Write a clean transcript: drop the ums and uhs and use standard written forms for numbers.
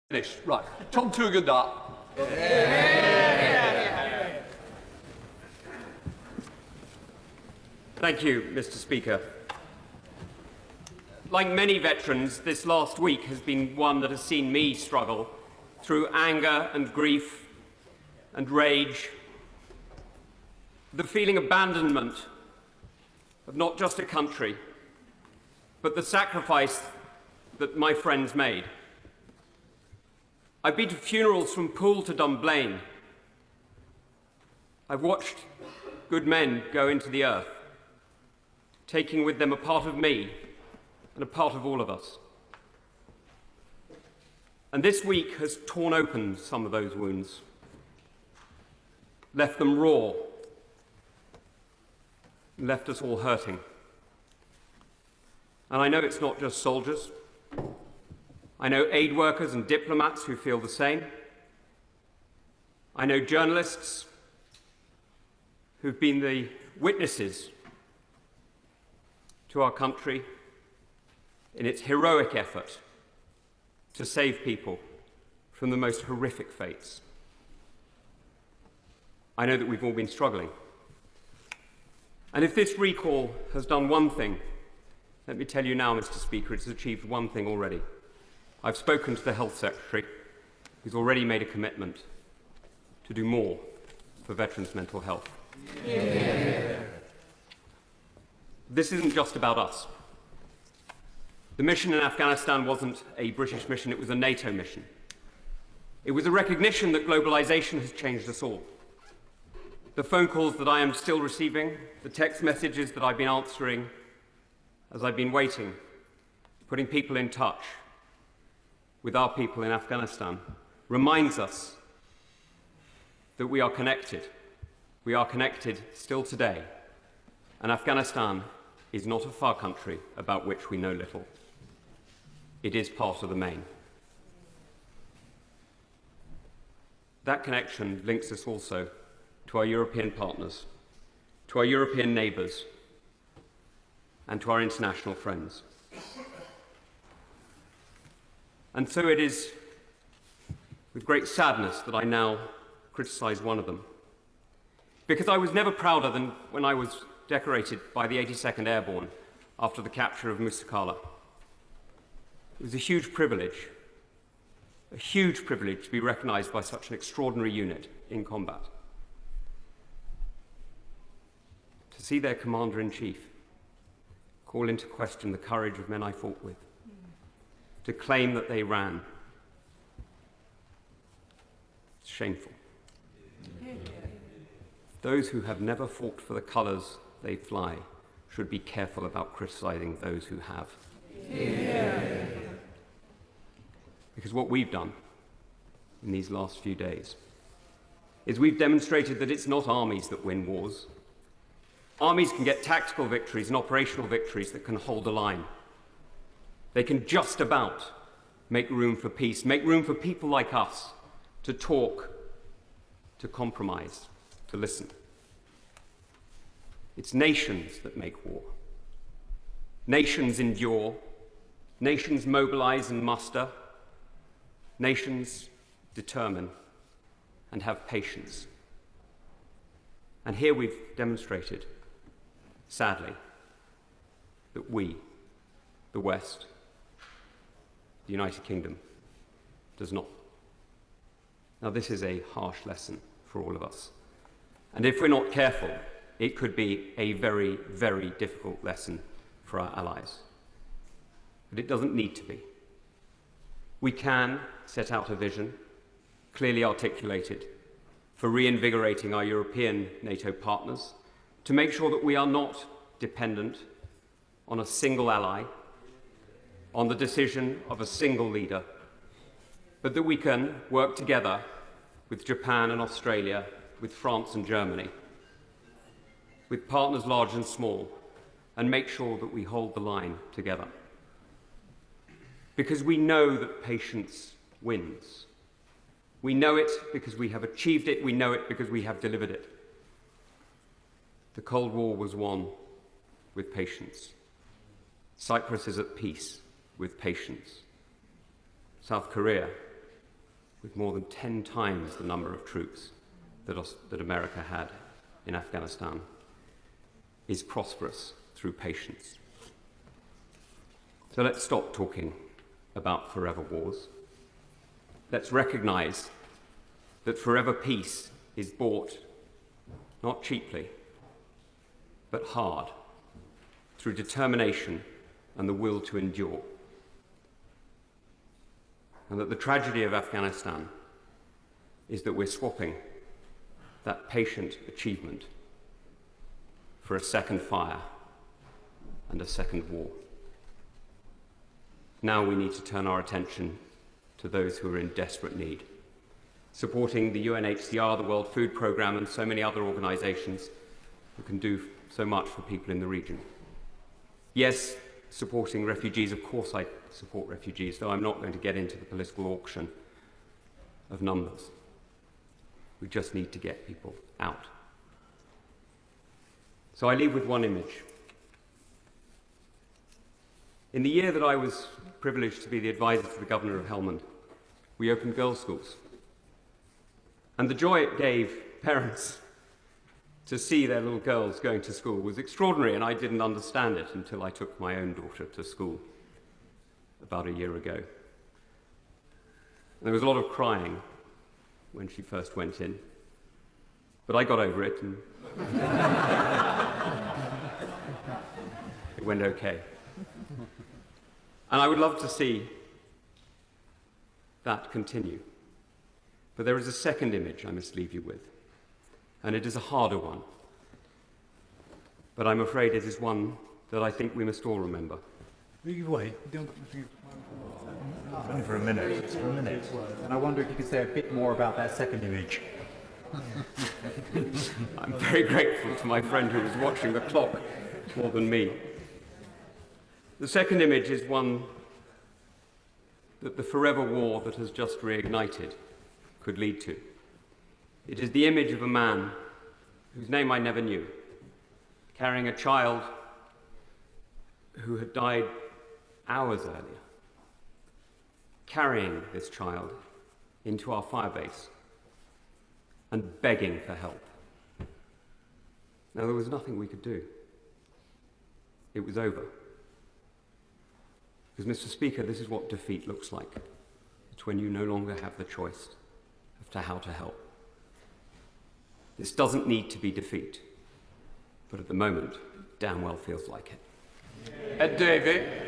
Finished. Right. Tom Tugendhat. Thank you, Mr. Speaker. Like many veterans, this last week has been one that has seen me struggle through anger and grief and rage, the feeling of abandonment of not just a country, but the sacrifice that my friends made. I've been to funerals from Poole to Dunblane. I've watched good men go into the earth, taking with them a part of me and a part of all of us. And this week has torn open some of those wounds, left them raw, left us all hurting. And I know it's not just soldiers. I know aid workers and diplomats who feel the same. I know journalists who've been the witnesses to our country in its heroic effort to save people from the most horrific fates. I know that we've all been struggling. And if this recall has done one thing, let me tell you now, Mr. Speaker, it's achieved one thing already. I've spoken to the Health Secretary, who's already made a commitment to do more for veterans' mental health. Yeah. This isn't just about us. The mission in Afghanistan wasn't a British mission, it was a NATO mission. It was a recognition that globalization has changed us all. The phone calls that I am still receiving, the text messages that I've been answering as I've been waiting, putting people in touch with our people in Afghanistan, reminds us that we are connected. We are connected still today, and Afghanistan is not a far country about which we know little. It is part of the main. That connection links us also to our European partners, to our European neighbours, and to our international friends. And so it is with great sadness that I now criticise one of them. Because I was never prouder than when I was decorated by the 82nd Airborne after the capture of Musakala. It was a huge privilege to be recognised by such an extraordinary unit in combat. To see their Commander-in-Chief call into question the courage of men I fought with, to claim that they ran. It's shameful. Those who have never fought for the colours they fly should be careful about criticising those who have. Yeah. Because what we've done in these last few days is we've demonstrated that it's not armies that win wars. Armies can get tactical victories and operational victories that can hold the line. They can just about make room for peace, make room for people like us to talk, to compromise, to listen. It's nations that make war. Nations endure. Nations mobilize and muster. Nations determine and have patience. And here we've demonstrated, sadly, that we, the West, the United Kingdom, does not. Now, this is a harsh lesson for all of us. And if we're not careful, it could be a very, very difficult lesson for our allies. But it doesn't need to be. We can set out a vision, clearly articulated, for reinvigorating our European NATO partners, to make sure that we are not dependent on a single ally, on the decision of a single leader, but that we can work together with Japan and Australia, with France and Germany, with partners large and small, and make sure that we hold the line together. Because we know that patience wins. We know it because we have achieved it, we know it because we have delivered it. The Cold War was won with patience. Cyprus is at peace with patience. South Korea with more than 10 times the number of troops that America had in Afghanistan, is prosperous through patience. So let's stop talking about forever wars. Let's recognize that forever peace is bought not cheaply, but hard, through determination and the will to endure. And that the tragedy of Afghanistan is that we're swapping that patient achievement for a second fire and a second war. Now we need to turn our attention to those who are in desperate need, supporting the UNHCR, the World Food Programme, and so many other organisations who can do so much for people in the region. Yes, supporting refugees, of course I support refugees, though I'm not going to get into the political auction of numbers. We just need to get people out. So I leave with one image. In the year that I was privileged to be the advisor to the Governor of Helmand, we opened girls' schools. And the joy it gave parents to see their little girls going to school was extraordinary, and I didn't understand it until I took my own daughter to school about a year ago. And there was a lot of crying when she first went in, but I got over it and it went okay. And I would love to see that continue. But there is a second image I must leave you with, and it is a harder one. But I'm afraid it is one that I think we must all remember. Only for a minute. Just for a minute. And I wonder if you could say a bit more about that second image. I'm very grateful to my friend who was watching the clock more than me. The second image is one that the forever war that has just reignited could lead to. It is the image of a man whose name I never knew, carrying a child who had died hours earlier, carrying this child into our firebase and begging for help. Now, there was nothing we could do. It was over. Because, Mr. Speaker, this is what defeat looks like. It's when you no longer have the choice as to how to help. This doesn't need to be defeat, but at the moment, it damn well feels like it. Ed Davey.